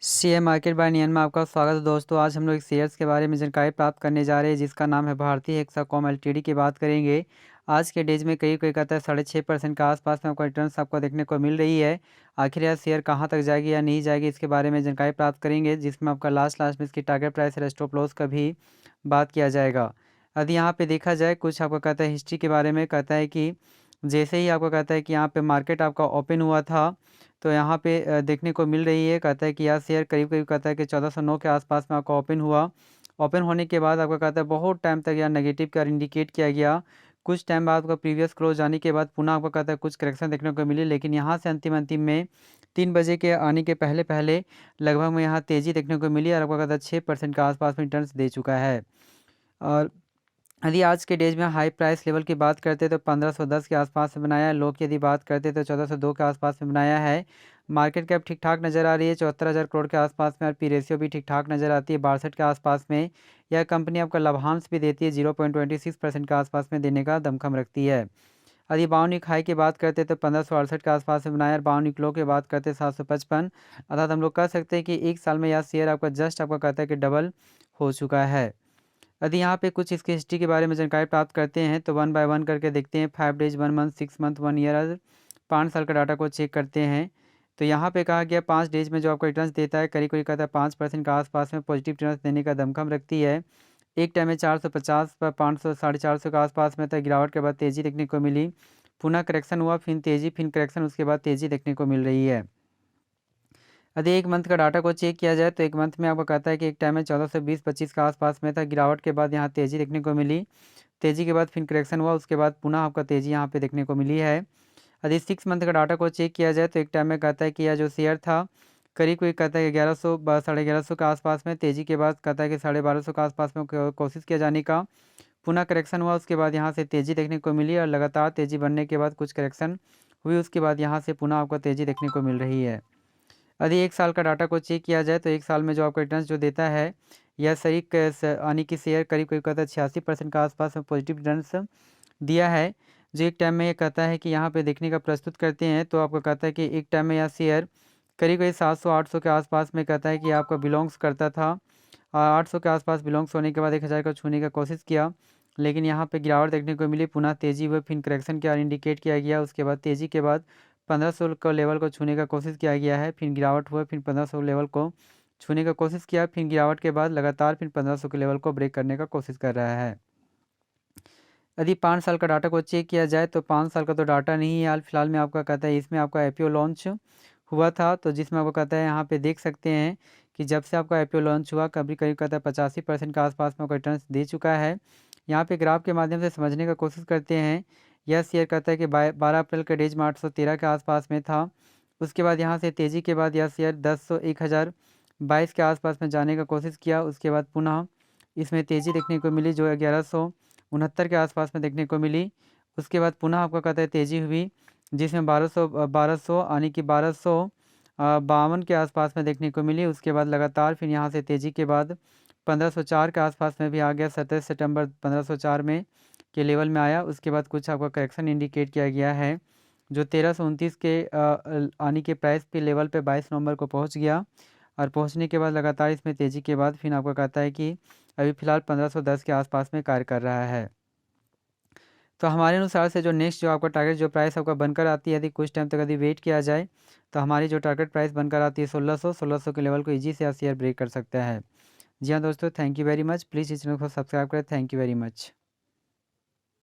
Share market bye नियन में आपका स्वागत है दोस्तों। आज हम लोग एक शेयर्स के बारे में जानकारी प्राप्त करने जा रहे हैं जिसका नाम है भारतीय हेक्साकॉम एलटीडी की बात करेंगे। आज के डेज में कई कोई कहता है 6.5% के आसपास में आपको रिटर्न्स आपको देखने को मिल रही है। आखिर यह शेयर कहां तक जाएगी या नहीं जाएगी इसके बारे में जानकारी प्राप्त करेंगे, जिसमें आपका लास्ट में इसकी टारगेट प्राइस और स्टॉप लॉस का भी बात किया जाएगा। यदि यहाँ पे देखा जाए कुछ आपको कहता है हिस्ट्री के बारे में, कहता है कि जैसे ही आपको कहता है कि यहाँ पे मार्केट आपका ओपन हुआ था तो यहाँ पे देखने को मिल रही है। कहता है कि यह शेयर करीब करीब कहता है कि 1409 के आसपास में आपका ओपन हुआ। ओपन होने के बाद आपका कहता है बहुत टाइम तक यह नेगेटिव का इंडिकेट किया गया। कुछ टाइम बाद आपका प्रीवियस क्लोज जाने के बाद पुनः आपको कहता है कुछ करेक्शन देखने को मिली, लेकिन यहाँ से अंतिम अंतिम में 3 बजे के आने के पहले पहले लगभग में यहाँ तेज़ी देखने को मिली और आपका कहता है 6% के आसपास में रिटर्न्स दे चुका है। और यदि आज के डेज में हाई प्राइस लेवल की बात करते तो 1510 के आसपास में बनाया है। लो की यदि बात करते तो 1402 के आसपास में बनाया है। मार्केट कैप ठीक ठाक नज़र आ रही है 74,000 करोड़ के आसपास में, और पी रेशियो भी ठीक ठाक नज़र आती है 62 के आसपास में। यह कंपनी आपका लाभांश भी देती है 0.26% के आसपास में देने का दमखम रखती है। यदि बाउनिक हाई की बात करते तो 1568 के आसपास में बनाया, और बाउनिक लो की बात करते 755। अर्थात हम लोग कह सकते हैं कि एक साल में यह शेयर आपका जस्ट आपका कहता है कि डबल हो चुका है। यदि यहाँ पे कुछ इसकी हिस्ट्री के बारे में जानकारी प्राप्त करते हैं तो 1 बाय 1 करके देखते हैं। 5 डेज, 1 मंथ, 6 मंथ, 1 ईयर, 5 साल का डाटा को चेक करते हैं। तो यहाँ पे कहा गया 5 डेज में जो आपको रिटर्न्स देता है करीब करीब कहता है 5% के आसपास में पॉजिटिव रिटर्न्स देने का दमखम रखती है। एक टाइम में 450 पर 500 450 के आसपास में था। गिरावट के बाद तेज़ी देखने को मिली, पुनः करेक्शन हुआ, फिर तेज़ी, फिर करेक्शन, उसके बाद तेज़ी देखने को मिल रही है। यदि एक मंथ का डाटा को चेक किया जाए तो एक मंथ में आपको कहता है कि एक टाइम में 1420-25 के आसपास में था। गिरावट के बाद यहाँ तेज़ी देखने को मिली, तेज़ी के बाद फिर करेक्शन हुआ, उसके बाद पुनः आपका तेज़ी यहाँ पे देखने को मिली है। यदि 6 मंथ का डाटा को चेक किया जाए तो एक टाइम में कहता है कि यह जो शेयर था करीब करीब कहता है कि 1100 1150 के आसपास में, तेज़ी के बाद कहता है कि 1250 के आसपास में कोशिश किया जाने का, पुनः करेक्शन हुआ, उसके बाद यहाँ से तेज़ी देखने को मिली, और लगातार तेज़ी बनने के बाद कुछ करेक्शन हुई, उसके बाद यहाँ से पुनः आपको तेज़ी देखने को मिल रही है। यदि एक साल का डाटा को चेक किया जाए तो एक साल में जो आपको रिटर्न्स जो देता है यह सही यानी कि शेयर करीब करीब कहता है 86% के आसपास में पॉजिटिव रिटर्न्स दिया है। जो एक टाइम में ये कहता है कि यहाँ पे देखने का प्रस्तुत करते हैं तो आपको कहता है कि एक टाइम में यह शेयर करीब करीब 700-800 के आसपास में कहता है कि आपका बिलोंग्स करता था। 800 के आसपास बिलोंग्स होने के बाद 1000 को छूने का कोशिश किया, लेकिन यहाँ पे गिरावट देखने को मिली, पुनः तेज़ी हुई, फिर करेक्शन किया, इंडिकेट किया गया, उसके बाद तेज़ी के बाद 1500 का लेवल को छूने का कोशिश किया गया है, फिर गिरावट हुआ, फिर 1500 लेवल को छूने का कोशिश किया, फिर गिरावट के बाद लगातार फिर 1500 के लेवल को ब्रेक करने का कोशिश कर रहा है। यदि 5 साल का डाटा को चेक किया जाए तो 5 साल का तो डाटा नहीं है हाल फिलहाल में, आपका कहता है इसमें आपका आईपीओ लॉन्च हुआ था, तो जिसमें आपको कहता है यहाँ पे देख सकते हैं कि जब से आपका आईपीओ लॉन्च हुआ कभी करीब कहता है 85% के आसपास में आपको रिटर्न्स दे चुका है। यहाँ पे ग्राफ के माध्यम से समझने का कोशिश करते हैं। यह शेयर कहता है कि 12 अप्रैल के डेज में 813 के आसपास में था। उसके बाद यहाँ से तेज़ी के बाद यह शेयर 1022 के आसपास में जाने का कोशिश किया, उसके बाद पुनः इसमें तेज़ी देखने को मिली जो 1169 के आसपास में देखने को मिली। उसके बाद पुनः आपका कहता है तेज़ी हुई, जिसमें 1200 यानी कि 1252 के आसपास में देखने को मिली। उसके बाद लगातार फिर यहाँ से तेज़ी के बाद 1504 के आसपास में भी आ गया, 27 सितंबर 1504 में के लेवल में आया। उसके बाद कुछ आपका करेक्शन इंडिकेट किया गया है जो 1329 के आने के प्राइस पे लेवल पे 22 नवंबर को पहुंच गया, और पहुंचने के बाद लगातार इसमें तेज़ी के बाद फिर आपका कहता है कि अभी फ़िलहाल 1510 के आसपास में कार्य कर रहा है। तो हमारे अनुसार से जो नेक्स्ट जो आपका टारगेट जो प्राइस आपका बनकर आती है, यदि कुछ टाइम तक यदि वेट किया जाए तो हमारी जो टारगेट प्राइस बनकर आती है 1600 के लेवल को ईजी से शेयर ब्रेक कर सकता है। जी हाँ दोस्तों, thank you very much. Please इस चैनल को सब्सक्राइब करें। Thank you very much.